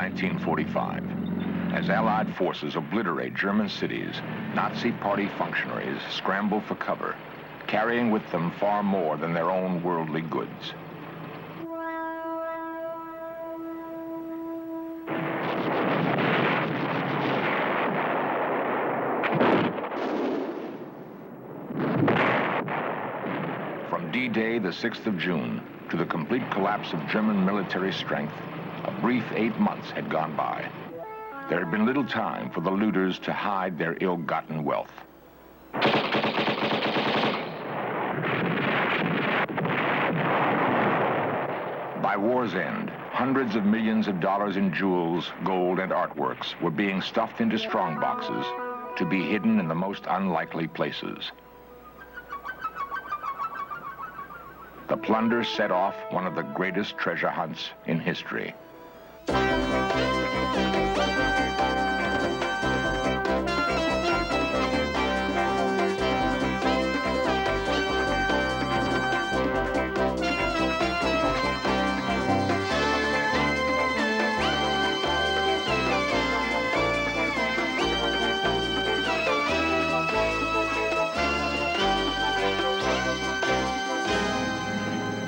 1945. As Allied forces obliterate German cities, Nazi Party functionaries scramble for cover, carrying with them far more than their own worldly goods. From D-Day, the 6th of June, to the complete collapse of German military strength, a brief 8 months had gone by. There had been little time for the looters to hide their ill-gotten wealth. By war's end, hundreds of millions of dollars in jewels, gold, and artworks were being stuffed into strong boxes to be hidden in the most unlikely places. The Plunder set off one of the greatest treasure hunts in history.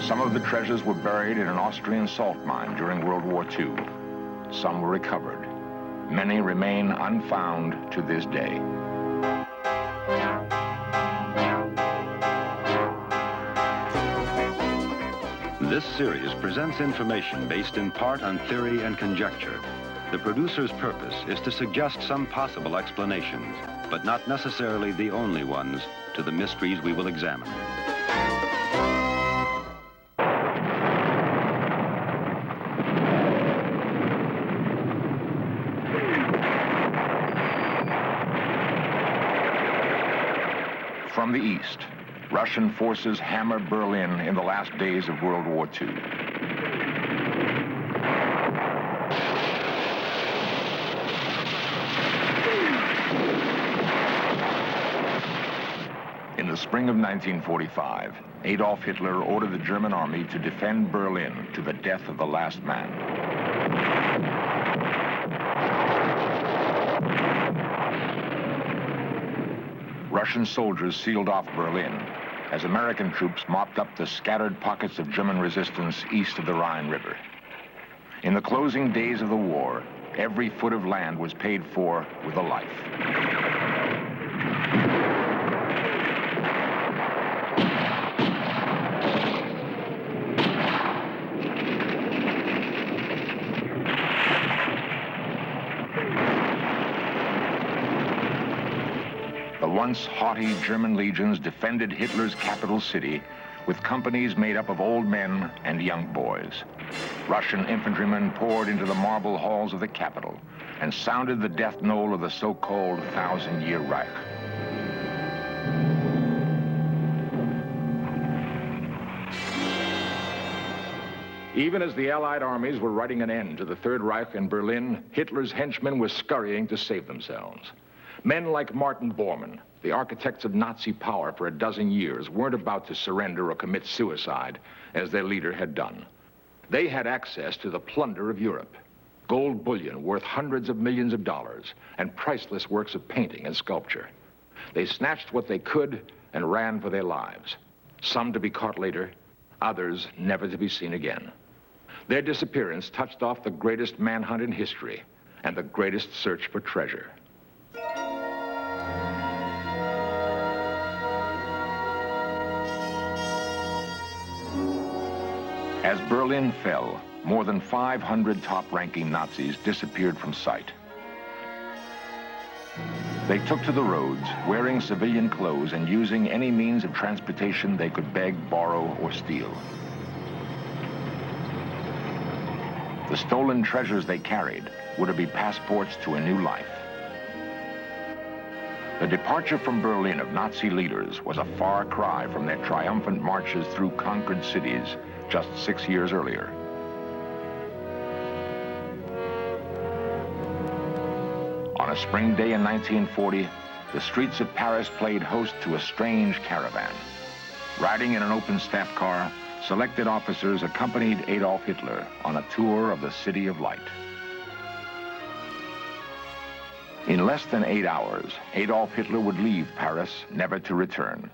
Some of the treasures were buried in an Austrian salt mine during World War II. Some were recovered. Many remain unfound to this day. This series presents information based in part on theory and conjecture. The producer's purpose is to suggest some possible explanations, but not necessarily the only ones, to the mysteries we will examine. From the east, Russian forces hammer Berlin in the last days of World War II. In the spring of 1945, Adolf Hitler ordered the German army to defend Berlin to the death of the last man. Russian soldiers sealed off Berlin as American troops mopped up the scattered pockets of German resistance east of the Rhine River. In the closing days of the war, every foot of land was paid for with a life. The once haughty German legions defended Hitler's capital city with companies made up of old men and young boys. Russian infantrymen poured into the marble halls of the capital and sounded the death knell of the so-called 1,000-year Reich. Even as the Allied armies were writing an end to the Third Reich in Berlin, Hitler's henchmen were scurrying to save themselves. Men like Martin Bormann, the architects of Nazi power for a dozen years, weren't about to surrender or commit suicide as their leader had done. They had access to the plunder of Europe, gold bullion worth hundreds of millions of dollars, and priceless works of painting and sculpture. They snatched what they could and ran for their lives, some to be caught later, others never to be seen again. Their disappearance touched off the greatest manhunt in history and the greatest search for treasure. As Berlin fell, more than 500 top-ranking Nazis disappeared from sight. They took to the roads, wearing civilian clothes and using any means of transportation they could beg, borrow, or steal. The stolen treasures they carried were to be passports to a new life. The departure from Berlin of Nazi leaders was a far cry from their triumphant marches through conquered cities just 6 years earlier. On a spring day in 1940, the streets of Paris played host to a strange caravan. Riding in an open staff car, selected officers accompanied Adolf Hitler on a tour of the City of Light. In less than 8 hours, Adolf Hitler would leave Paris, never to return.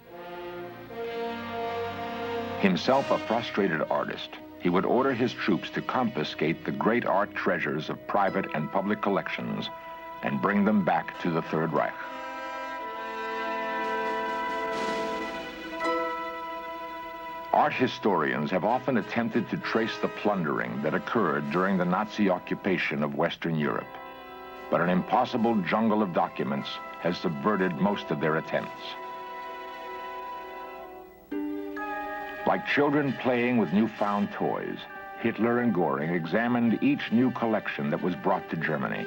Himself a frustrated artist, he would order his troops to confiscate the great art treasures of private and public collections and bring them back to the Third Reich. Art historians have often attempted to trace the plundering that occurred during the Nazi occupation of Western Europe, but an impossible jungle of documents has subverted most of their attempts. Like children playing with newfound toys, Hitler and Göring examined each new collection that was brought to Germany.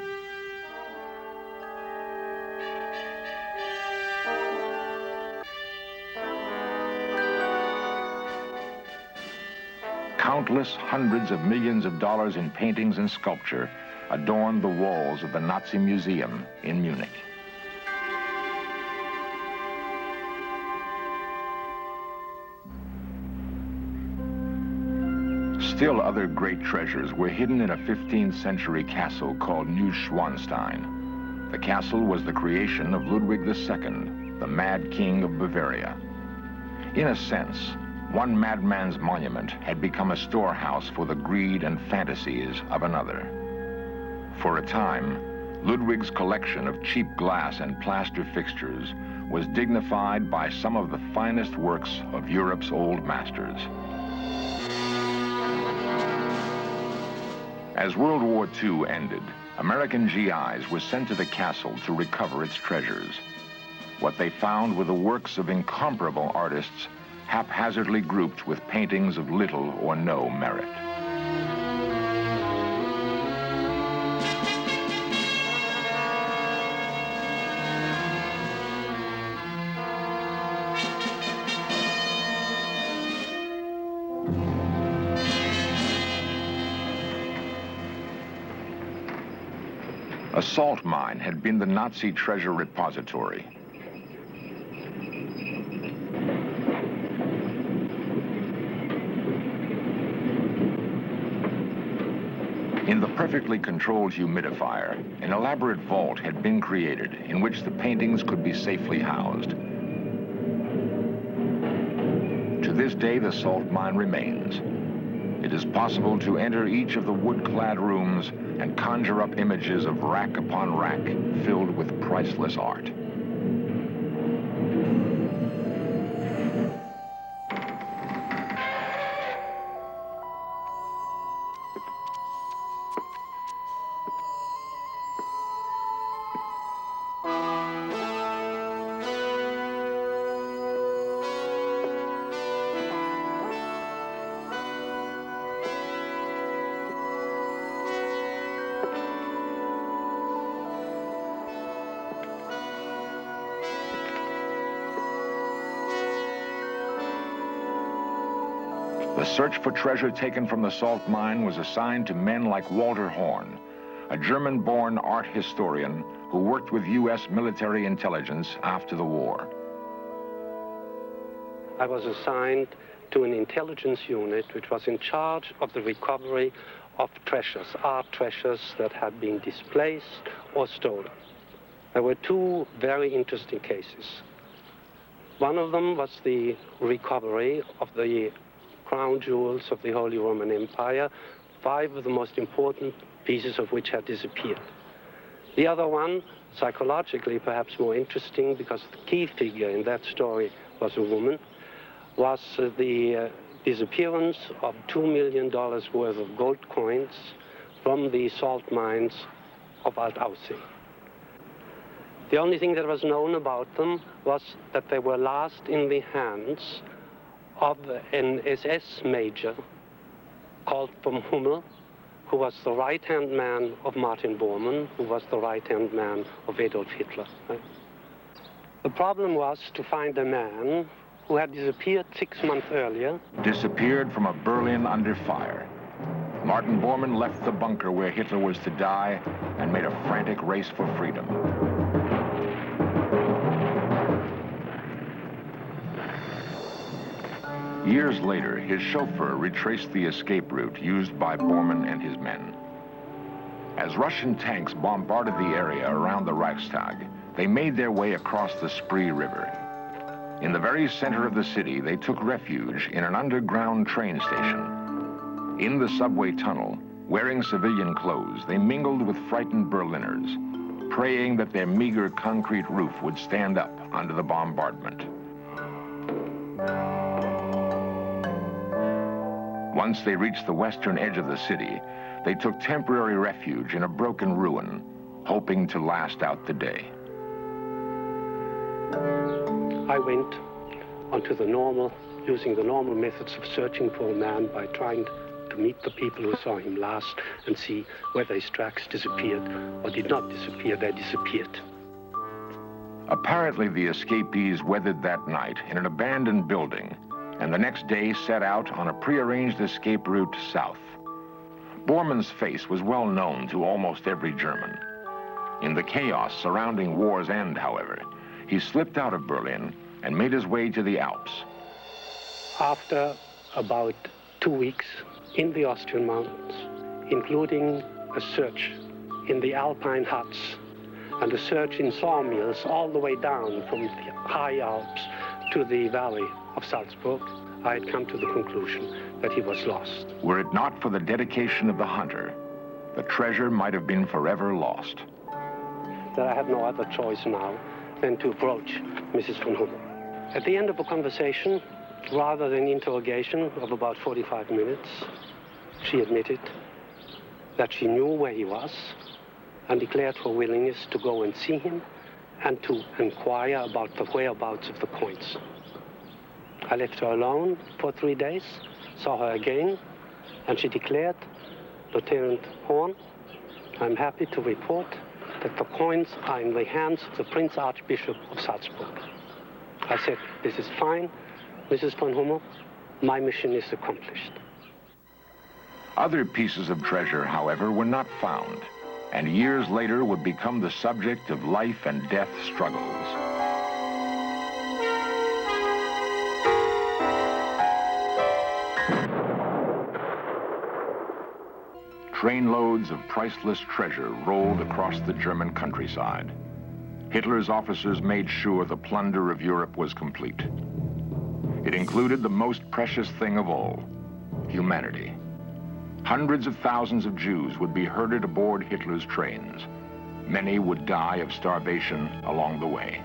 Countless hundreds of millions of dollars in paintings and sculpture adorned the walls of the Nazi Museum in Munich. Still other great treasures were hidden in a 15th century castle called Neuschwanstein. The castle was the creation of Ludwig II, the Mad King of Bavaria. In a sense, one madman's monument had become a storehouse for the greed and fantasies of another. For a time, Ludwig's collection of cheap glass and plaster fixtures was dignified by some of the finest works of Europe's old masters. As World War II ended, American GIs were sent to the castle to recover its treasures. What they found were the works of incomparable artists haphazardly grouped with paintings of little or no merit. A salt mine had been the Nazi treasure repository. In the perfectly controlled humidifier, an elaborate vault had been created in which the paintings could be safely housed. To this day, the salt mine remains. It is possible to enter each of the wood-clad rooms and conjure up images of rack upon rack filled with priceless art. The search for treasure taken from the salt mine was assigned to men like Walter Horn, a German-born art historian who worked with U.S. military intelligence after the war. I was assigned to an intelligence unit which was in charge of the recovery of treasures, art treasures that had been displaced or stolen. There were two very interesting cases. One of them was the recovery of the crown jewels of the Holy Roman Empire, 5 of the most important pieces of which had disappeared. The other one, psychologically perhaps more interesting because the key figure in that story was a woman, was the disappearance of $2 million worth of gold coins from the salt mines of Altaussee. The only thing that was known about them was that they were last in the hands of an SS major called von Hummel, who was the right-hand man of Martin Bormann, who was the right-hand man of Adolf Hitler. Right? The problem was to find a man who had disappeared 6 months earlier. Disappeared from a Berlin under fire. Martin Bormann left the bunker where Hitler was to die and made a frantic race for freedom. Years later, his chauffeur retraced the escape route used by Bormann and his men. As Russian tanks bombarded the area around the Reichstag, they made their way across the Spree River. In the very center of the city, they took refuge in an underground train station. In the subway tunnel, wearing civilian clothes, they mingled with frightened Berliners, praying that their meager concrete roof would stand up under the bombardment. Once they reached the western edge of the city, they took temporary refuge in a broken ruin, hoping to last out the day. I went using the normal methods of searching for a man by trying to meet the people who saw him last and see whether his tracks disappeared or did not disappear. They disappeared. Apparently, the escapees weathered that night in an abandoned building, and the next day set out on a prearranged escape route south. Bormann's face was well known to almost every German. In the chaos surrounding war's end, however, he slipped out of Berlin and made his way to the Alps. After about 2 weeks in the Austrian mountains, including a search in the Alpine huts and a search in sawmills all the way down from the high Alps to the valley of Salzburg, I had come to the conclusion that he was lost. Were it not for the dedication of the hunter, the treasure might have been forever lost. That I had no other choice now than to approach Mrs. von Hummel. At the end of a conversation, rather than interrogation of about 45 minutes, she admitted that she knew where he was and declared her willingness to go and see him and to inquire about the whereabouts of the coins. I left her alone for 3 days, saw her again, and she declared, "Lieutenant Horn, I'm happy to report that the coins are in the hands of the Prince Archbishop of Salzburg." I said, "This is fine, Mrs. von Hummel, my mission is accomplished." Other pieces of treasure, however, were not found, and years later would become the subject of life and death struggles. Trainloads of priceless treasure rolled across the German countryside. Hitler's officers made sure the plunder of Europe was complete. It included the most precious thing of all, humanity. Hundreds of thousands of Jews would be herded aboard Hitler's trains. Many would die of starvation along the way.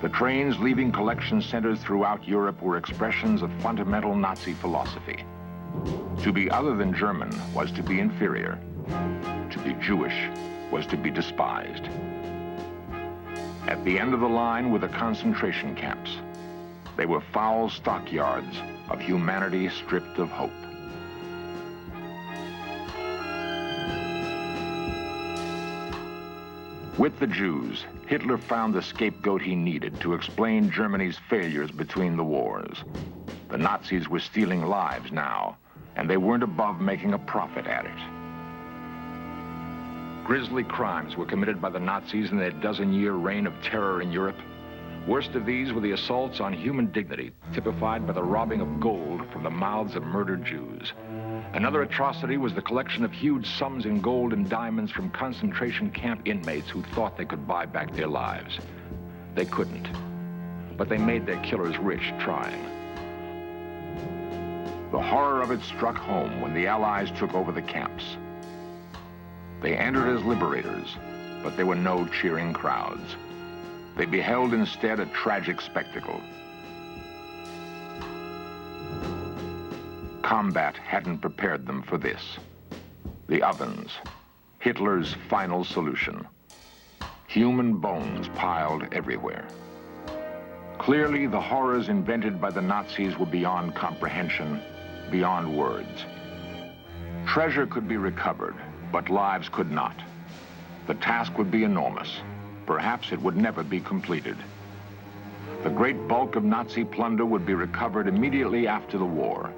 The trains leaving collection centers throughout Europe were expressions of fundamental Nazi philosophy. To be other than German was to be inferior. To be Jewish was to be despised. At the end of the line were the concentration camps. They were foul stockyards of humanity stripped of hope. With the Jews, Hitler found the scapegoat he needed to explain Germany's failures between the wars. The Nazis were stealing lives now, and they weren't above making a profit at it. Grisly crimes were committed by the Nazis in their dozen-year reign of terror in Europe. Worst of these were the assaults on human dignity, typified by the robbing of gold from the mouths of murdered Jews. Another atrocity was the collection of huge sums in gold and diamonds from concentration camp inmates who thought they could buy back their lives. They couldn't, but they made their killers rich trying. The horror of it struck home when the Allies took over the camps. They entered as liberators, but there were no cheering crowds. They beheld instead a tragic spectacle. Combat hadn't prepared them for this. The ovens, Hitler's final solution. Human bones piled everywhere. Clearly, the horrors invented by the Nazis were beyond comprehension, beyond words. Treasure could be recovered, but lives could not. The task would be enormous. Perhaps it would never be completed. The great bulk of Nazi plunder would be recovered immediately after the war.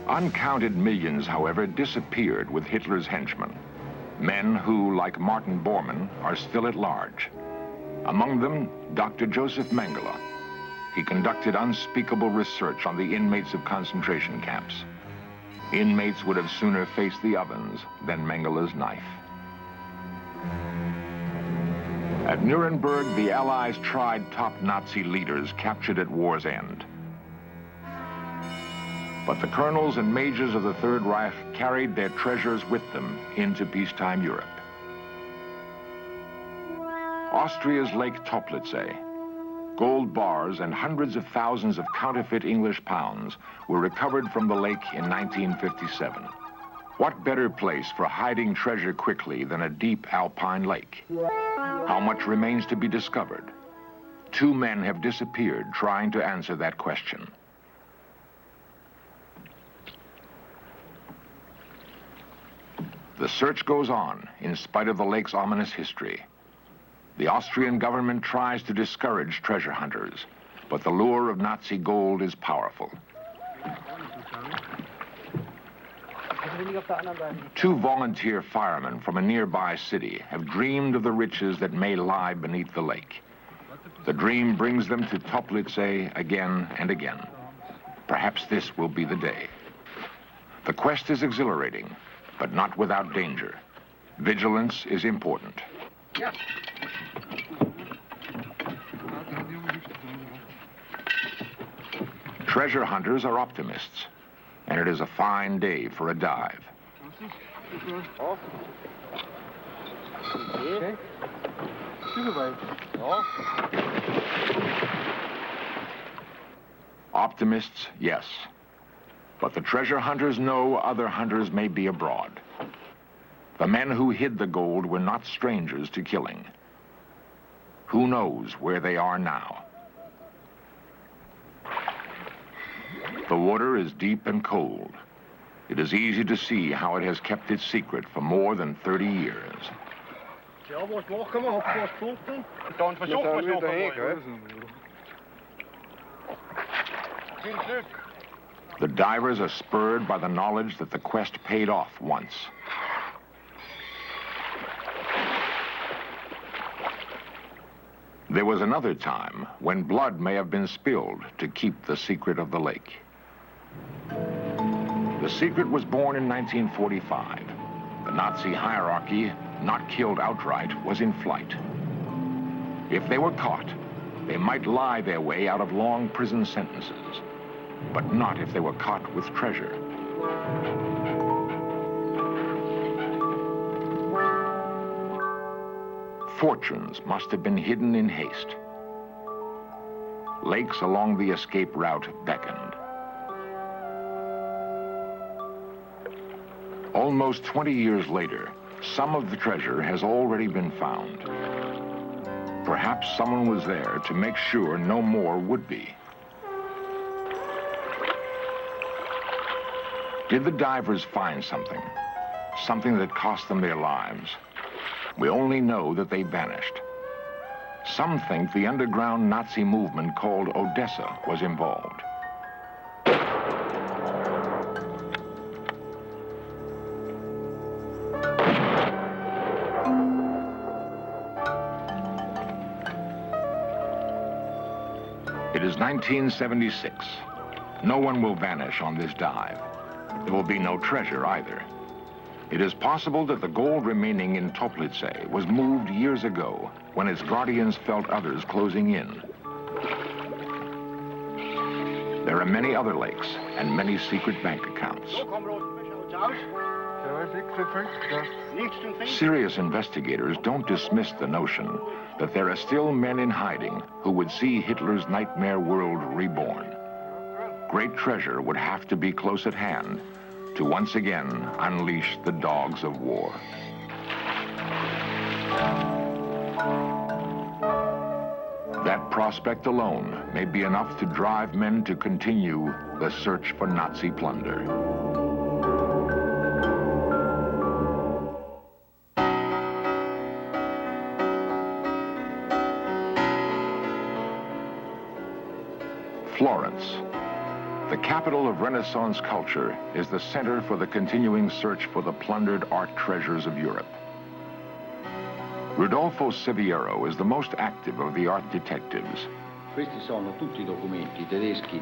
Uncounted millions, however, disappeared with Hitler's henchmen. Men who, like Martin Bormann, are still at large. Among them, Dr. Joseph Mengele. He conducted unspeakable research on the inmates of concentration camps. Inmates would have sooner faced the ovens than Mengele's knife. At Nuremberg, the Allies tried top Nazi leaders captured at war's end. But the colonels and majors of the Third Reich carried their treasures with them into peacetime Europe. Austria's Lake Toplice, gold bars and hundreds of thousands of counterfeit English pounds were recovered from the lake in 1957. What better place for hiding treasure quickly than a deep alpine lake? How much remains to be discovered? 2 men have disappeared trying to answer that question. The search goes on in spite of the lake's ominous history. The Austrian government tries to discourage treasure hunters, but the lure of Nazi gold is powerful. 2 volunteer firemen from a nearby city have dreamed of the riches that may lie beneath the lake. The dream brings them to Toplice again and again. Perhaps this will be the day. The quest is exhilarating, but not without danger. Vigilance is important. Treasure hunters are optimists, and it is a fine day for a dive. Optimists, yes. But the treasure hunters know other hunters may be abroad. The men who hid the gold were not strangers to killing. Who knows where they are now? The water is deep and cold. It is easy to see how it has kept its secret for more than 30 years. The divers are spurred by the knowledge that the quest paid off once. There was another time when blood may have been spilled to keep the secret of the lake. The secret was born in 1945. The Nazi hierarchy, not killed outright, was in flight. If they were caught, they might lie their way out of long prison sentences, but not if they were caught with treasure. Fortunes must have been hidden in haste. Lakes along the escape route beckoned. Almost 20 years later, some of the treasure has already been found. Perhaps someone was there to make sure no more would be. Did the divers find something? Something that cost them their lives? We only know that they vanished. Some think the underground Nazi movement called Odessa was involved. It is 1976. No one will vanish on this dive. There will be no treasure either. It is possible that the gold remaining in Toplice was moved years ago when its guardians felt others closing in. There are many other lakes and many secret bank accounts. Serious investigators don't dismiss the notion that there are still men in hiding who would see Hitler's nightmare world reborn. Great treasure would have to be close at hand to once again unleash the dogs of war. That prospect alone may be enough to drive men to continue the search for Nazi plunder. Florence, the capital of Renaissance culture, is the center for the continuing search for the plundered art treasures of Europe. Rodolfo Siviero is the most active of the art detectives. Questi sono tutti documenti tedeschi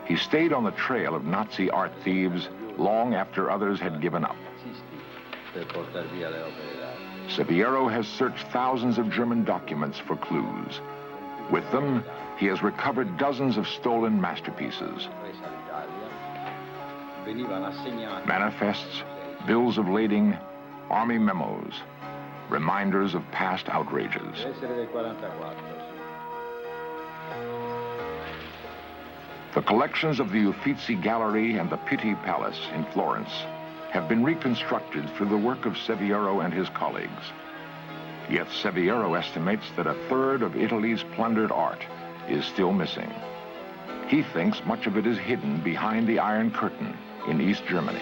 He stayed on the trail of Nazi art thieves long after others had given up. Severo has searched thousands of German documents for clues. With them, he has recovered dozens of stolen masterpieces. Manifests, bills of lading, army memos, reminders of past outrages. The collections of the Uffizi Gallery and the Pitti Palace in Florence have been reconstructed through the work of Severo and his colleagues. Yet Severo estimates that a third of Italy's plundered art is still missing. He thinks much of it is hidden behind the Iron Curtain in East Germany.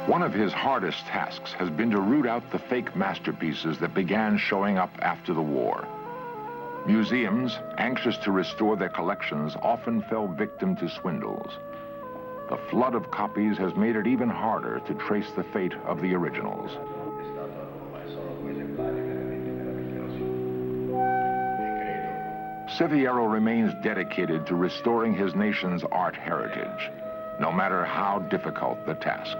One of his hardest tasks has been to root out the fake masterpieces that began showing up after the war. Museums, anxious to restore their collections, often fell victim to swindles. The flood of copies has made it even harder to trace the fate of the originals. Severo remains dedicated to restoring his nation's art heritage, no matter how difficult the task.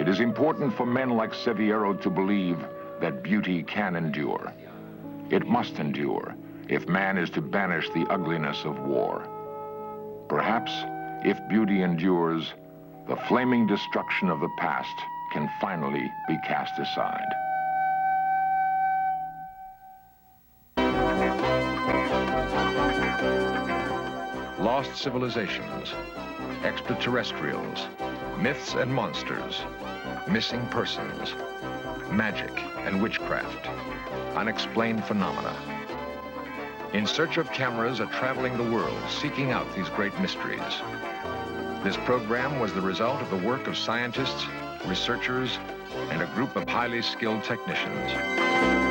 It is important for men like Severo to believe that beauty can endure. It must endure if man is to banish the ugliness of war. Perhaps, if beauty endures, the flaming destruction of the past can finally be cast aside. Lost civilizations, extraterrestrials, myths and monsters, missing persons, magic and witchcraft, unexplained phenomena. In Search of Cameras are traveling the world, seeking out these great mysteries. This program was the result of the work of scientists, researchers, and a group of highly skilled technicians.